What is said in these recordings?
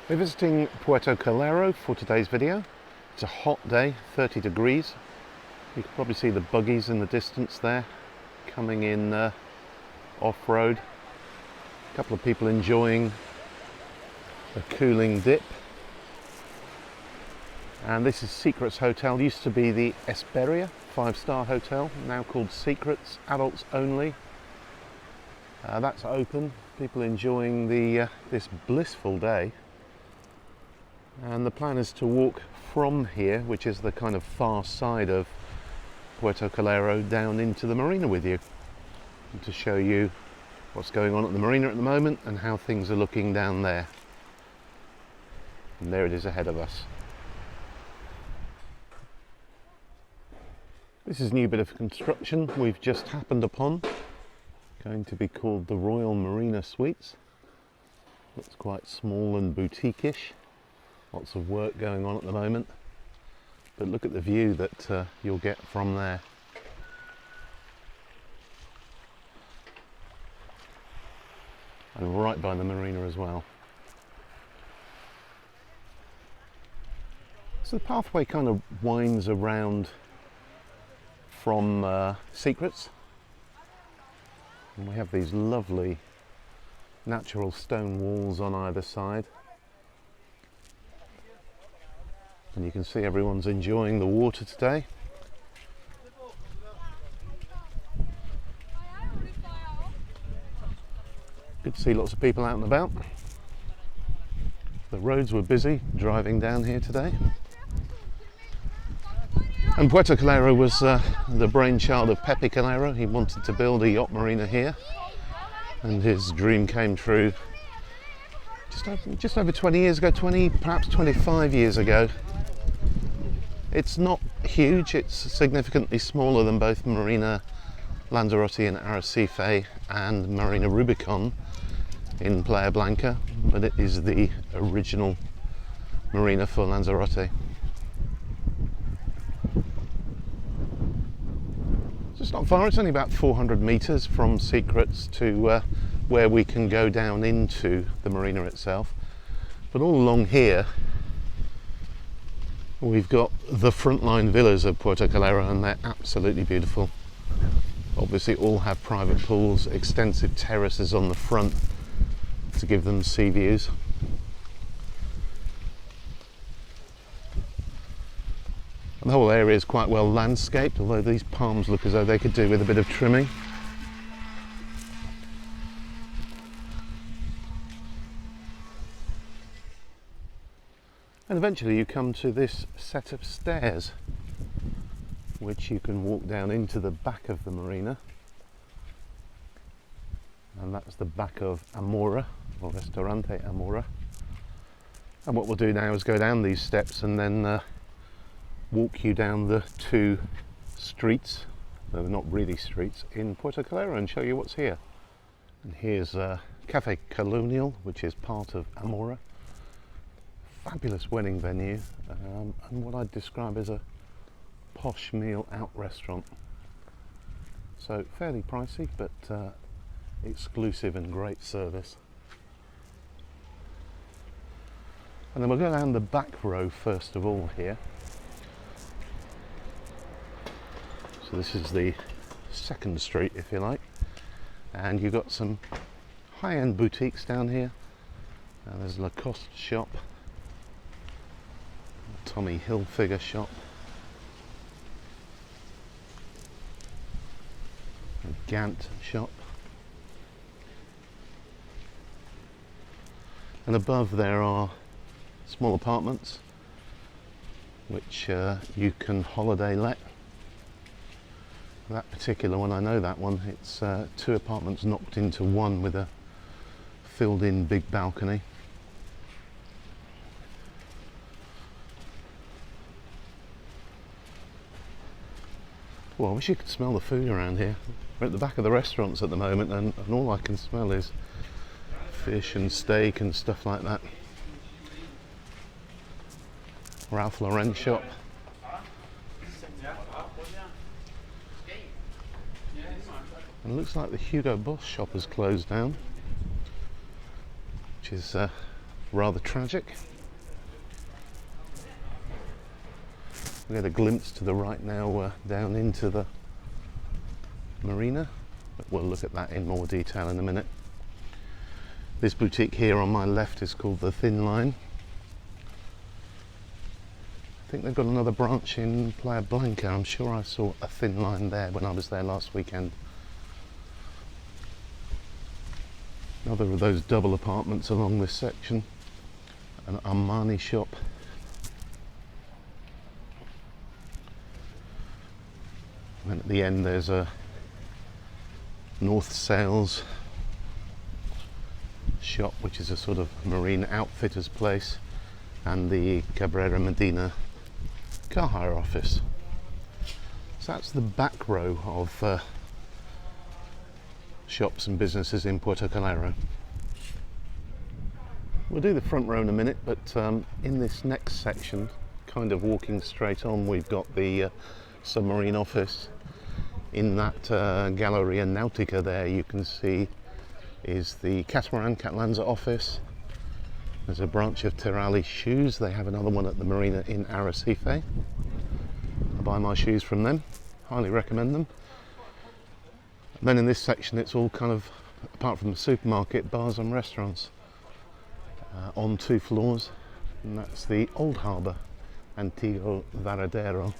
We're visiting Puerto Calero for today's video. It's a hot day, 30 degrees. You can probably see the buggies in the distance there, coming in off-road. A couple of people enjoying a cooling dip. And this is Secrets Hotel. Used to be the Esperia 5-star hotel, now called Secrets, adults only. That's open. People enjoying this blissful day. And the plan is to walk from here, which is the kind of far side of Puerto Calero, down into the marina with you, and to show you what's going on at the marina at the moment and how things are looking down there. And there it is ahead of us. This is a new bit of construction we've just happened upon, going to be called the Royal Marina Suites. Looks quite small and boutique-ish. Lots of work going on at the moment, but look at the view that you'll get from there. And right by the marina as well. So the pathway kind of winds around from Secrets, and we have these lovely natural stone walls on either side. And you can see everyone's enjoying the water today. Good to see lots of people out and about. The roads were busy driving down here today. And Puerto Calero was the brainchild of Pepe Calero. He wanted to build a yacht marina here, and his dream came true just over 20 years ago, perhaps 25 years ago. It's not huge, it's significantly smaller than both Marina Lanzarote in Arrecife and Marina Rubicon in Playa Blanca, but it is the original marina for Lanzarote. So it's not far, it's only about 400 metres from Secrets to where we can go down into the marina itself. But all along here we've got the Frontline villas of Puerto Calero, and they're absolutely beautiful. Obviously all have private pools, extensive terraces on the front to give them sea views. And the whole area is quite well landscaped, although these palms look as though they could do with a bit of trimming. And eventually you come to this set of stairs, which you can walk down into the back of the marina. And that's the back of Amora, or Restaurante Amora. And what we'll do now is go down these steps and then walk you down the two streets, though they're not really streets, in Puerto Calero, and show you what's here. And here's Cafe Colonial, which is part of Amora. Fabulous wedding venue, and what I'd describe as a posh meal out restaurant. So fairly pricey, but exclusive and great service. And then we'll go down the back row first of all here. So this is the second street, if you like, and you've got some high-end boutiques down here. There's a Lacoste shop, Tommy Hilfiger shop, a Gant shop, and above there are small apartments which you can holiday let. That particular one, I know that one, it's two apartments knocked into one with a filled in big balcony. Well, I wish you could smell the food around here. We're at the back of the restaurants at the moment, and all I can smell is fish and steak and stuff like that. Ralph Lauren shop. And it looks like the Hugo Boss shop has closed down, which is rather tragic. We get a glimpse to the right now down into the Marina, but we'll look at that in more detail in a minute. This boutique here on my left is called the Thin Line. I think they've got another branch in Playa Blanca. I'm sure I saw a Thin Line there when I was there last weekend. Another of those double apartments along this section. An Armani shop. And at the end there's a North Sails shop, which is a sort of marine outfitters place, and the Cabrera Medina car hire office. So that's the back row of shops and businesses in Puerto Calero. We'll do the front row in a minute, but in this next section, kind of walking straight on, we've got the submarine office. In that Galleria Nautica there, you can see is the Catamaran Catlanza office. There's a branch of Terali Shoes. They have another one at the marina in Arrecife. I buy my shoes from them. Highly recommend them. And then in this section, it's all kind of, apart from the supermarket, bars and restaurants on 2 floors. And that's the Old Harbour, Antiguo Varadero.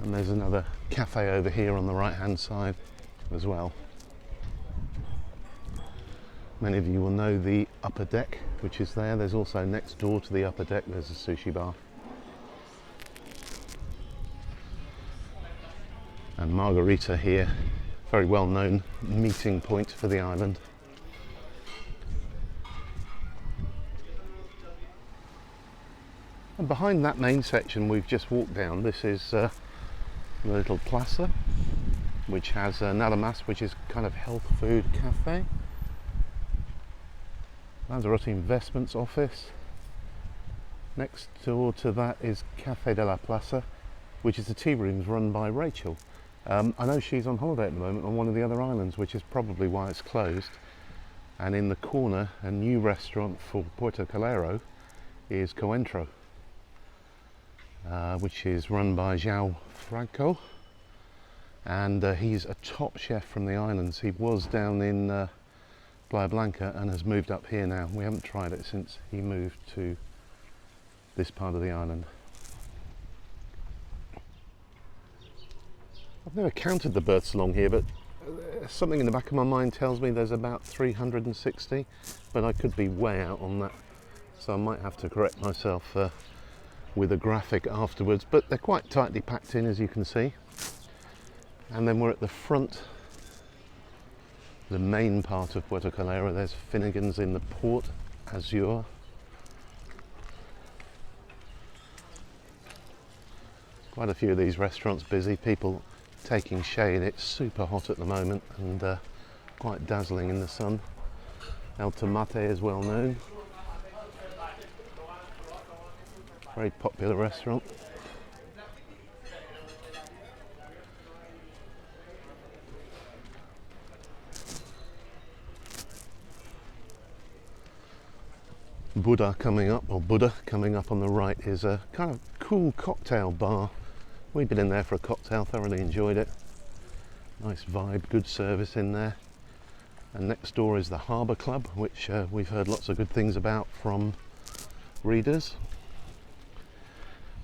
And there's another cafe over here on the right hand side as well. Many of you will know the upper deck, which is there. There's also next door to the upper deck, there's a sushi bar. And Margarita here, very well known meeting point for the island. And behind that main section we've just walked down, this is the little plaza, which has nada más, which is kind of health food cafe. Lanzarote Investments office. Next door to that is Café de la Plaza, which is the tea rooms run by Rachel. I know she's on holiday at the moment on one of the other islands, which is probably why it's closed. And in the corner, a new restaurant for Puerto Calero is Coentro, which is run by João Franco, and he's a top chef from the islands. He was down in Playa Blanca and has moved up here now. We haven't tried it since he moved to this part of the island. I've never counted the berths along here, but something in the back of my mind tells me there's about 360, but I could be way out on that, so I might have to correct myself with a graphic afterwards, but they're quite tightly packed in, as you can see. And then we're at the front, the main part of Puerto Calero. There's Finnegan's in the port, Azure. Quite a few of these restaurants busy, people taking shade. It's super hot at the moment and quite dazzling in the sun. El Tomate is well known. Very popular restaurant. Buddha coming up on the right is a kind of cool cocktail bar. We've been in there for a cocktail, thoroughly enjoyed it. Nice vibe, good service in there. And next door is the Harbour Club, which we've heard lots of good things about from readers.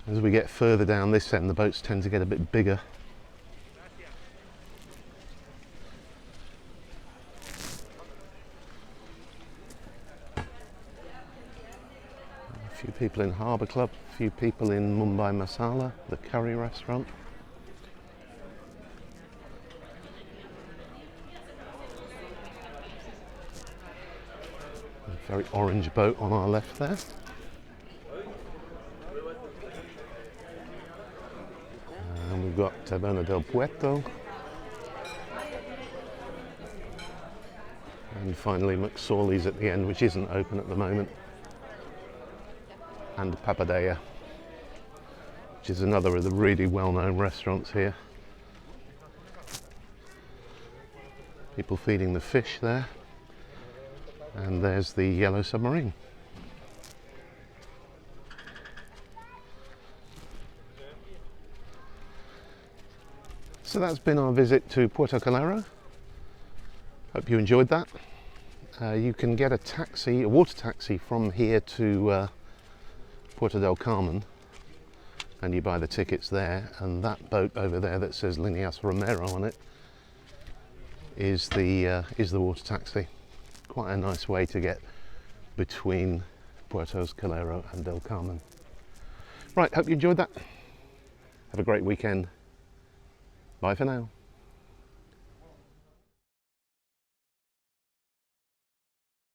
As we get further down this end, the boats tend to get a bit bigger. A few people in Harbour Club, a few people in Mumbai Masala, the curry restaurant. A very orange boat on our left there. And we've got Taberna del Puerto. And finally McSorley's at the end, which isn't open at the moment. And Papadea, which is another of the really well-known restaurants here. People feeding the fish there. And there's the yellow submarine. So that's been our visit to Puerto Calero. Hope you enjoyed that. You can get a taxi, a water taxi from here to Puerto del Carmen, and you buy the tickets there, and that boat over there that says Líneas Romero on it is the water taxi. Quite a nice way to get between Puerto Calero and del Carmen. Right, hope you enjoyed that. Have a great weekend. Bye for now.